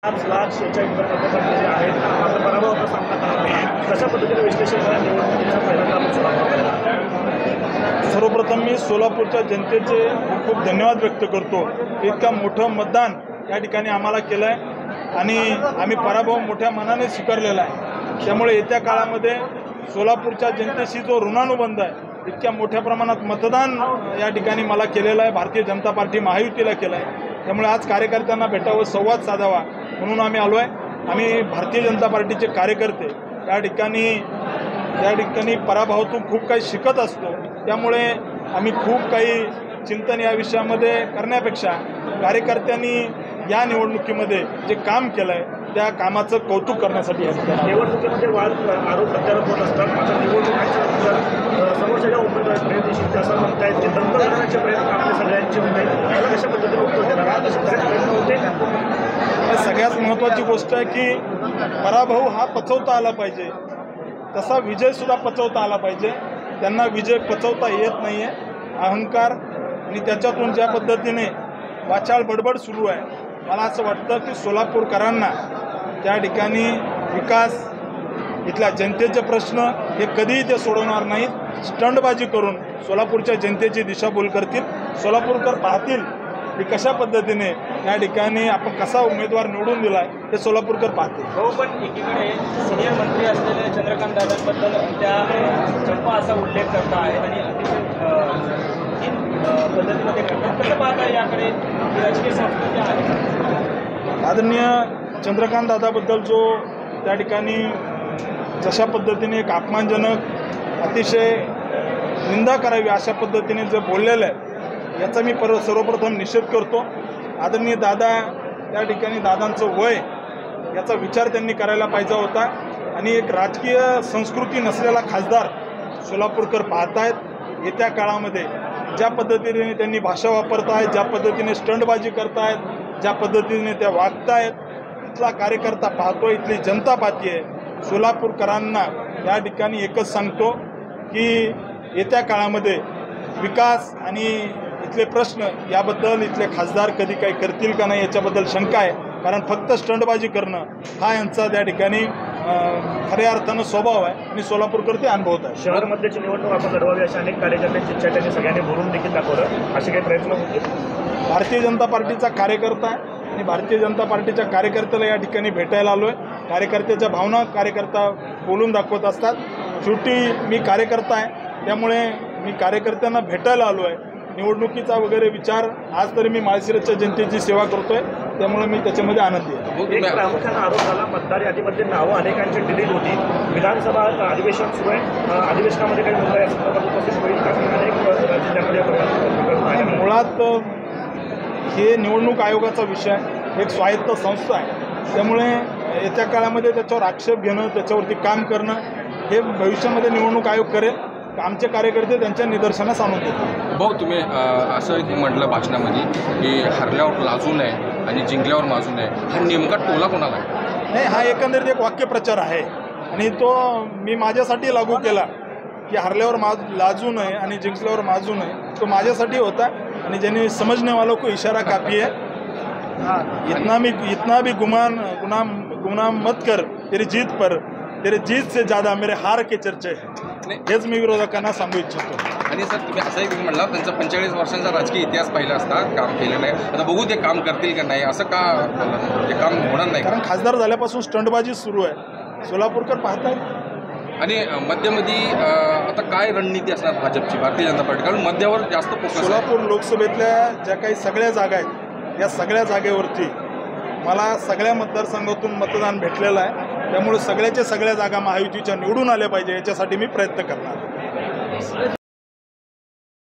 लाख 46 मतदार जे आहेत मात्र पराभवाचा सामना करताना कशा पद्धतीने विश्लेषण निवडणुकीचा पहिल्यांदा आपण सोलापूर सर्वप्रथम मी सोलापूरच्या जनतेचे खूप धन्यवाद व्यक्त करतो। इतका मोठं मतदान या ठिकाणी आम्हाला केलं आहे आणि आम्ही पराभव मोठ्या मनाने स्वीकारलेला आहे। त्यामुळे येत्या काळामध्ये सोलापूरच्या जनतेशी जो ऋणानुबंध आहे इतक्या मोठ्या प्रमाणात मतदान या ठिकाणी मला केलेलं आहे। भारतीय जनता पार्टी महायुतीला केलं आहे। त्यामुळे आज कार्यकर्त्यांना भेटावं, संवाद साधावा म्हणून आम्ही आलो आहे। आम्ही भारतीय जनता पार्टीचे कार्यकर्ते या ठिकाणी पराभवातून खूप काही शिकत असतो। त्यामुळे आम्ही खूप काही चिंतन या विषयामध्ये करण्यापेक्षा कार्यकर्त्यांनी या निवडणुकीमध्ये जे काम केलं आहे त्या कामाचं कौतुक करण्यासाठी निवडणुकीमध्ये वाद आरोप प्रत्यारोप होत असतात। मात्र निवडणुकीच्या समोरच्या उमेदवार प्रयत्नशील असं म्हणतायत की दंग करण्याचे प्रयत्न आपल्या सगळ्यांचे होत आहेत। त्याला कशा पद्धतीने उत्तर देणार असे प्रयत्न होते। सगळ्यात महत्त्वाची गोष्ट आहे की पराभव हा पचवता आला पाहिजे, तसा विजयसुद्धा पचवता आला पाहिजे। त्यांना विजय पचवता येत नाही आहे। अहंकार आणि त्याच्यातून ज्या पद्धतीने वाचाळ बडबड सुरू आहे, मला असं वाटतं की सोलापूरकरांना त्या ठिकाणी विकास, इथल्या जनतेचे प्रश्न हे कधीही ते सोडवणार नाहीत। स्टंटबाजी करून सोलापूरच्या जनतेची दिशाभूल करतील। सोलापूरकर पाहतील की कशा पद्धतीने या ठिकाणी आपण कसा उमेदवार निवडून दिला आहे हे सोलापूरकर पाहतील। हो, पण एकीकडे सिनियर मंत्री असलेले चंद्रकांत दादांबद्दल त्या चंपा असा उल्लेख करता आहेत आणि अतिशय पद्धतीमध्ये करतात। कसं पाहता याकडे राजकीय संस्कृती आहे? आदरणीय चंद्रकांत दादाबद्दल जो त्या ठिकाणी जशा पद्धतीने एक अपमानजनक, अतिशय निंदा करावी अशा पद्धतीने जे बोललेलं आहे याचा मी सर्वप्रथम निषेध करतो। आदरणीय दादा त्या ठिकाणी दादांचं वय याचा विचार त्यांनी करायला पाहिजे होता आणि एक राजकीय संस्कृती नसलेला खासदार सोलापूरकर पाहत आहेत। येत्या काळामध्ये ज्या पद्धतीने त्यांनी भाषा वापरत आहेत, ज्या पद्धतीने स्टंटबाजी करतायत, ज्या पद्धतीने त्या वागतायत, इथला कार्यकर्ता पाहतो, इथली जनता पाहती आहे। सोलापूरकरांना या ठिकाणी एकच सांगतो की येत्या काळामध्ये विकास आणि इथले प्रश्न याबद्दल इथले खासदार कधी काही करतील का नाही याच्याबद्दल शंका आहे। कारण फक्त स्टंटबाजी करणं हा यांचा त्या ठिकाणी खऱ्या अर्थानं स्वभाव आहे आणि सोलापूरकर ते अनुभवत आहे। शहरामध्येची निवडणूक आपण लढवावी अशी अनेक कार्यकर्त्यांची इच्छा त्यांनी सगळ्यांनी बोलून देखील दाखवलं। असे काही प्रयत्न होतील। भारतीय जनता पार्टीचा कार्यकर्ता आहे आणि भारतीय जनता पार्टीच्या कार्यकर्त्याला या ठिकाणी भेटायला आलो आहे। कार्यकर्त्याच्या भावना कार्यकर्ता बोलून दाखवत असतात। शेवटी मी कार्यकर्ता आहे, त्यामुळे मी कार्यकर्त्यांना भेटायला आलो आहे। निवडणुकीचा वगैरे विचार आज तरी मी माळशिरसच्या जनतेची सेवा करतोय, त्यामुळे मी त्याच्यामध्ये आनंदी आहे। एक प्रामुख्याने आरोप झाला मतदार यादीमध्ये नावं अनेकांची डिलीट होती। विधानसभा अधिवेशन सुरू आहे, अधिवेशनामध्ये काही मुद्दा यासंदर्भात उपस्थित होईल का? अनेक जिल्ह्यामध्ये मुळात हे निवडणूक आयोगाचा विषय एक स्वायत्त संस्था आहे, त्यामुळे येत्या काळामध्ये त्याच्यावर आक्षेप घेणं, त्याच्यावरती काम करणं हे भविष्यामध्ये निवडणूक आयोग करेल। आमचे कार्यकर्ते त्यांच्या निदर्शनास आणून देतात। भाऊ, तुम्ही असं म्हटलं भाषणामध्ये की हरल्यावर लाजू नये आणि जिंकल्यावर माजू नये, हा नेमका टोला कोणाला आहे? नाही, हा एकंदरीत एक वाक्यप्रचार आहे आणि तो मी माझ्यासाठी लागू केला की हरल्यावर लाजू नये आणि जिंकल्यावर माजू नये। तो माझ्यासाठी होता आणि ज्यांनी समझने वालों को इशारा काफ़ी है। इतना भी गुनाह मत कर, तेरी जीत पर, तेरे जीत से ज़्यादा मेरे हार के चर्चे हैं, हेच मी विरोधकांना सांगू इच्छितो। आणि सर, तुम्ही असंही म्हटलं त्यांचा 45 वर्षांचा राजकीय इतिहास पाहिला असता, काम केलेलं आहे, आता बघू ते काम करतील का नाही, असं का ते काम होणार नाही? कारण खासदार झाल्यापासून स्टंटबाजी सुरू आहे, सोलापूरकर पाहतात। आणि मध्यामध्ये आता काय रणनीती असणार भाजपची, भारतीय जनता पार्टी, कारण मध्यावर जास्त फोकस आहे। सोलापूर लोकसभेतल्या ज्या काही सगळ्या जागा आहेत या सगळ्या जागेवरती मला सगळ्या मतदारसंघातून मतदान भेटलेलं आहे, त्यामुळे सगळ्या जागा महायुतीच्या निवडून आल्या पाहिजे याच्यासाठी मी प्रयत्न करणार।